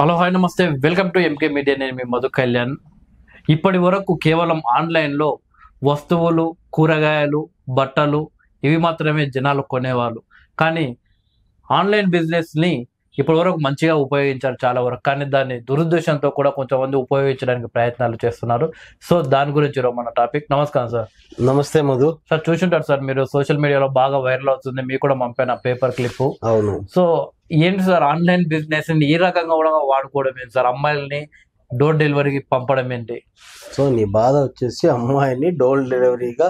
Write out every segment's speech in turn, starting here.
Hello hi నమస్తే welcome to MK media. నేను మీ మధు కళ్యాణ్. ఇప్పటి వరకు కేవలం ఆన్లైన్లో వస్తువులు, కూరగాయలు, బట్టలు ఇవి మాత్రమే జనాలు కొనేవాళ్ళు. కానీ ఆన్లైన్ బిజినెస్ని ఇప్పటి వరకు మంచిగా ఉపయోగించారు చాలా వరకు. కానీ దాన్ని దురుద్దేశంతో కూడా కొంతమంది ఉపయోగించడానికి ప్రయత్నాలు చేస్తున్నారు. సో దాని గురించి మన టాపిక్. నమస్కారం సార్. నమస్తే మధు. సార్ చూసుంటారు సార్, మీరు సోషల్ మీడియాలో బాగా వైరల్ అవుతుంది, మీకు కూడా పంపిన పేపర్ క్లిప్. అవును. సో ఏంటి సార్ ఆన్లైన్ బిజినెస్ ఈ రకంగా కూడా వాడుకోవడం ఏంటి సార్? అమ్మాయిల్ని డోర్ డెలివరీకి పంపడం ఏంటి? సో నీ బాధ వచ్చేసి అమ్మాయిని డోర్ డెలివరీగా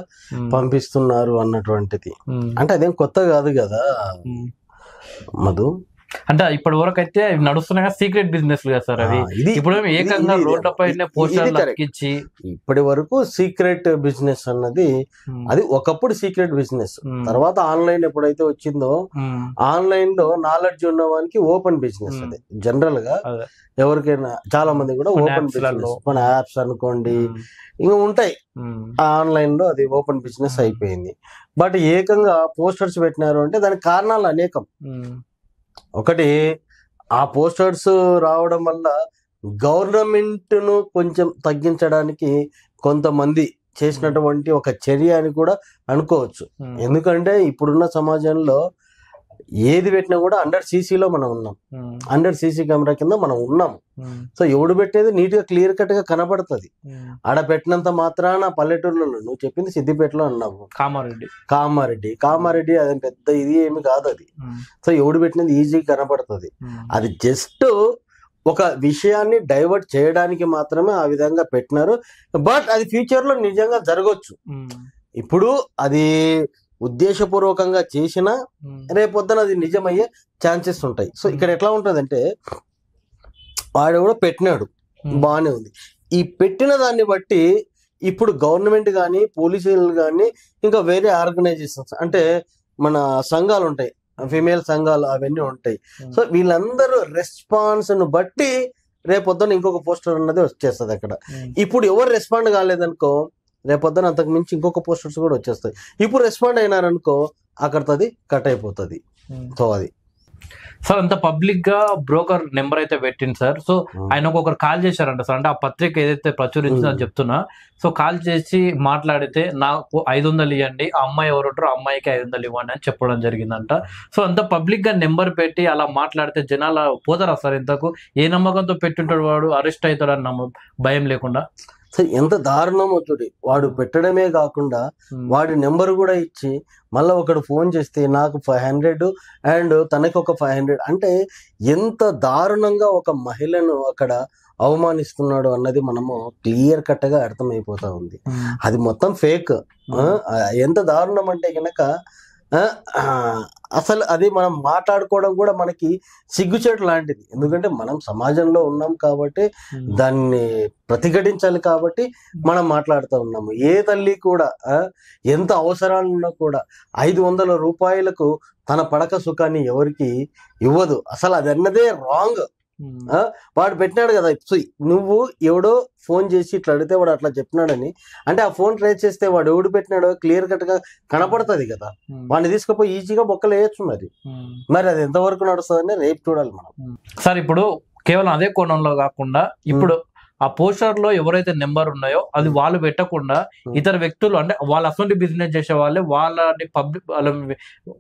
పంపిస్తున్నారు అన్నటువంటిది. అంటే అదేం కొత్త కాదు కదా మధు. అంటే ఇప్పటి వరకు అయితే నడుస్తున్నాయి సీక్రెట్ బిజినెస్ కదా సార్ అవి. ఇప్పుడు ఏకంగా రోడ్లపై పోస్టర్లు అతికించి ఇప్పటి వరకు సీక్రెట్ బిజినెస్ అన్నది అది ఒకప్పుడు సీక్రెట్ బిజినెస్. తర్వాత ఆన్లైన్ ఎప్పుడైతే వచ్చిందో ఆన్లైన్ లో నాలెడ్జ్ ఉన్న వానికి ఓపెన్ బిజినెస్. అది జనరల్ గా ఎవరికైనా చాలా మంది కూడా ఓపెన్ బిజినెస్, మన యాప్స్ అనుకోండి ఇంకా ఉంటాయి ఆన్లైన్ లో, అది ఓపెన్ బిజినెస్ అయిపోయింది. బట్ ఏకంగా పోస్టర్స్ పెట్టినారు అంటే దానికి కారణాలు అనేకం. ఒకటి, ఆ పోస్టర్స్ రావడం వల్ల గవర్నమెంట్ ను కొంచెం తగ్గించడానికి కొంతమంది చేసినటువంటి ఒక చర్య అని కూడా అనుకోవచ్చు. ఎందుకంటే ఇప్పుడున్న సమాజంలో ఏది పెట్టినా కూడా అండర్ సీసీలో మనం ఉన్నాం, అండర్ సీసీ కెమెరా కింద మనం ఉన్నాం. సో ఎవడు పెట్టేది నీట్ గా క్లియర్ కట్ గా కనబడుతుంది. ఆడ పెట్టినంత మాత్రాన పల్లెటూర్లలో, నువ్వు చెప్పింది సిద్దిపేటలో అన్నావు, కామారెడ్డి అది పెద్ద ఇది ఏమి కాదు అది. సో ఎవడు పెట్టినది ఈజీగా కనబడుతుంది. అది జస్ట్ ఒక విషయాన్ని డైవర్ట్ చేయడానికి మాత్రమే ఆ విధంగా పెట్టినారు. బట్ అది ఫ్యూచర్ లో నిజంగా జరగవచ్చు. ఇప్పుడు అది ఉద్దేశపూర్వకంగా చేసినా రేపొద్దున అది నిజమయ్యే ఛాన్సెస్ ఉంటాయి. సో ఇక్కడ ఎట్లా ఉంటదంటే వాడు కూడా పెట్టినాడు, బాగానే ఉంది. ఈ పెట్టిన దాన్ని బట్టి ఇప్పుడు గవర్నమెంట్ కానీ, పోలీసులు కానీ, ఇంకా వేరే ఆర్గనైజేషన్స్ అంటే మన సంఘాలు ఉంటాయి, ఫిమేల్ సంఘాలు అవన్నీ ఉంటాయి. సో వీళ్ళందరూ రెస్పాన్స్ ను బట్టి రేపొద్దున ఇంకొక పోస్టర్ అన్నది వచ్చేస్తుంది అక్కడ. ఇప్పుడు ఎవరు రెస్పాండ్ కాలేదనుకో రేపొద్దున అంతకు మించి ఇంకొక పోస్టర్స్ కూడా వచ్చేస్తాయి. ఇప్పుడు రెస్పాండ్ అయినారనుకో అక్కడది కట్ అయిపోతుంది. సో అది సార్ అంత పబ్లిక్ గా బ్రోకర్ నెంబర్ అయితే పెట్టింది సార్. సో ఆయనకు ఒకరు కాల్ చేశారంట సార్. అంటే ఆ పత్రిక ఏదైతే ప్రచురించిందని చెప్తున్నా, సో కాల్ చేసి మాట్లాడితే నాకు 500 ఇవ్వండి, ఆ అమ్మాయి ఎవరు ఉంటారో అమ్మాయికి 500 ఇవ్వండి అని చెప్పడం జరిగిందంట. సో అంత పబ్లిక్ గా నెంబర్ పెట్టి అలా మాట్లాడితే జనాలు పోతారా సార్? ఇంతకు ఏ నమ్మకంతో పెట్టుంటాడు వాడు, అరెస్ట్ అవుతాడని భయం లేకుండా? సో ఎంత దారుణం అవుతుంది. వాడు పెట్టడమే కాకుండా వాడి నెంబర్ కూడా ఇచ్చి మళ్ళీ ఒకడు ఫోన్ చేస్తే నాకు 500 అండ్ తనకి ఒక 500 అంటే ఎంత దారుణంగా ఒక మహిళను అక్కడ అవమానిస్తున్నాడు అన్నది మనము క్లియర్ కట్ గా అర్థమైపోతా ఉంది. అది మొత్తం ఫేక్. ఎంత దారుణం అంటే కనుక అసలు అది మనం మాట్లాడుకోవడం కూడా మనకి సిగ్గుచేటు లాంటిది. ఎందుకంటే మనం సమాజంలో ఉన్నాం కాబట్టి, దాన్ని ప్రతిఘటించాలి కాబట్టి మనం మాట్లాడుతూ ఉన్నాము. ఏ తల్లి కూడా ఎంత అవసరాలు ఉన్నా కూడా 500 రూపాయలకు తన పడక సుఖాన్ని ఎవరికి ఇవ్వదు. అసలు అది అన్నదే రాంగ్. వాడు పెట్టినాడు కదా, నువ్వు ఎవడో ఫోన్ చేసి ఇట్లా అడిగితే వాడు అట్లా చెప్పినాడని అంటే ఆ ఫోన్ ట్రేస్ చేస్తే వాడు ఎవడు పెట్టినాడో క్లియర్ కట్ గా కనపడుతుంది కదా. వాడిని తీసుకుపోయి ఈజీగా బొక్కలు వేయచ్చు. మరి అది ఎంతవరకు నడుస్తుందని రేపు చూడాలి మనం. సార్ ఇప్పుడు కేవలం అదే కోణంలో కాకుండా ఇప్పుడు ఆ పోస్టర్ లో ఎవరైతే నెంబర్ ఉన్నాయో అది వాళ్ళు పెట్టకుండా ఇతర వ్యక్తులు అంటే వాళ్ళ అసొంటి బిజినెస్ చేసే వాళ్ళే వాళ్ళని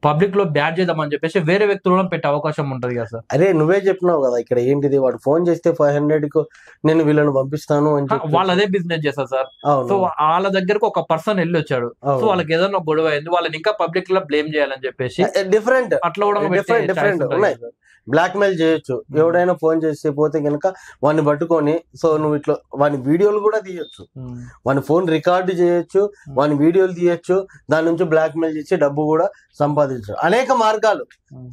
పబ్లిక్ లో బ్యాడ్ చేద్దామని చెప్పేసి వేరే వ్యక్తులను పెట్టే అవకాశం ఉంటది కదా సార్. అరే నువ్వే చెప్పినావు కదా ఇక్కడ ఏంటిది, వాడు ఫోన్ చేస్తే 500 కు నేను వీళ్ళని పంపిస్తాను అని చెప్పి వాళ్ళు అదే బిజినెస్ చేస్తారు సార్. సో వాళ్ళ దగ్గరకు ఒక పర్సన్ వెళ్ళి వచ్చాడు. సో వాళ్ళకి ఏదైనా గొడవ అయింది, వాళ్ళని ఇంకా పబ్లిక్ లో బ్లేమ్ చేయాలని చెప్పేసి డిఫరెంట్ అట్లా కూడా ఉన్నాయి. బ్లాక్ మెయిల్ చేయొచ్చు. ఎవడైనా ఫోన్ చేస్తే పోతే కనుక వాడిని పట్టుకొని సో నువ్వు ఇట్లా వాని వీడియోలు కూడా తీయొచ్చు, వాని ఫోన్ రికార్డు చేయొచ్చు, వాని వీడియోలు తీయొచ్చు, దాని నుంచి బ్లాక్ మెయిల్ చేసి డబ్బు కూడా సంపాదించు. అనేక మార్గాలు.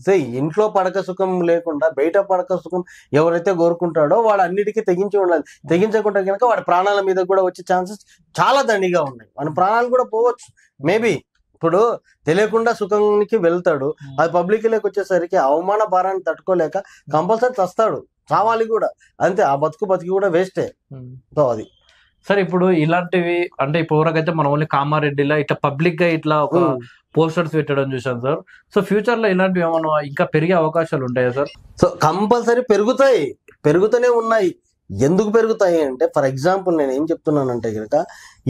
సో ఇంట్లో పడక సుఖం లేకుండా బయట పడక సుఖం ఎవరైతే కోరుకుంటాడో వాడు అన్నిటికీ తెగించి ఉండాలి. తెగించకుండా కనుక వాడి ప్రాణాల మీద కూడా వచ్చే ఛాన్సెస్ చాలా దండిగా ఉన్నాయి. వాడి ప్రాణాలు కూడా పోవచ్చు మేబీ. ఇప్పుడు తెలియకుండా సుఖానికి వెళ్తాడు, అది పబ్లిక్ లోకి వచ్చేసరికి అవమాన భారాన్ని తట్టుకోలేక కంపల్సరీ చస్తాడు, చావాలి కూడా అంతే. ఆ బతికి కూడా వేస్టే. సో అది సార్ ఇప్పుడు ఇలాంటివి అంటే ఇప్పుడు వరకైతే మనం ఓన్లీ కామారెడ్డిలో ఇట్లా పబ్లిక్ గా ఇట్లా ఒక పోస్టర్స్ పెట్టడం చూసాం సార్. సో ఫ్యూచర్ లో ఇలాంటివి ఏమన్నా ఇంకా పెరిగే అవకాశాలు ఉంటాయా సార్? సో కంపల్సరీ పెరుగుతాయి. పెరుగుతూనే ఉన్నాయి. ఎందుకు పెరుగుతాయి అంటే, ఫర్ ఎగ్జాంపుల్ నేను ఏం చెప్తున్నానంటే కనుక,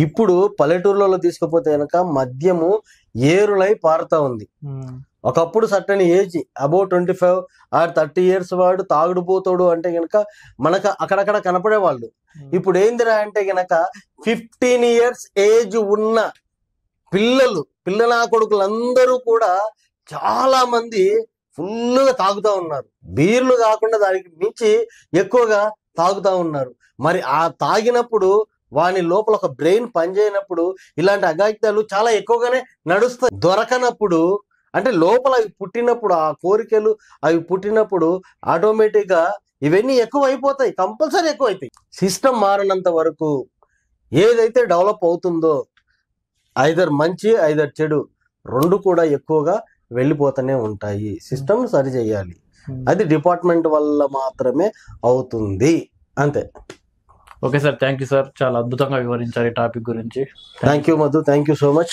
ఇప్పుడు పల్లెటూర్లలో తీసుకుపోతే కనుక మద్యము ఏరులై పారుతా ఉంది. ఒకప్పుడు certain age above 25 or 30 years వాడు తాగుడుపోతాడు అంటే గనక మనకు అక్కడక్కడ కనపడేవాళ్ళు. ఇప్పుడు ఏందిరా అంటే గనక 15 years ఏజ్ ఉన్న పిల్లల కొడుకులందరూ కూడా చాలా మంది ఫుల్గా తాగుతా ఉన్నారు. బీర్లు కాకుండా దానికి మించి ఎక్కువగా తాగుతా ఉన్నారు. మరి ఆ తాగినప్పుడు వాని లోపల ఒక బ్రెయిన్ పనిచేయనప్పుడు ఇలాంటి అఘాయిత్యాలు చాలా ఎక్కువగానే నడుస్తాయి. దొరకనప్పుడు అంటే లోపల అవి పుట్టినప్పుడు, ఆ కోరికలు అవి పుట్టినప్పుడు ఆటోమేటిక్ గా ఇవన్నీ ఎక్కువ అయిపోతాయి, కంపల్సరీ ఎక్కువ అవుతాయి. సిస్టమ్ మారినంత వరకు ఏదైతే డెవలప్ అవుతుందో, ఐదర్ మంచి ఐదర్ చెడు రెండు కూడా ఎక్కువగా వెళ్ళిపోతూనే ఉంటాయి. సిస్టమ్ సరి చేయాలి, అది డిపార్ట్మెంట్ వల్ల మాత్రమే అవుతుంది, అంతే. Okay sir, thank you sir, చాలా అద్భుతంగా వివరించారు ఈ టాపిక్ గురించి. Thank you Madhu, thank you so much.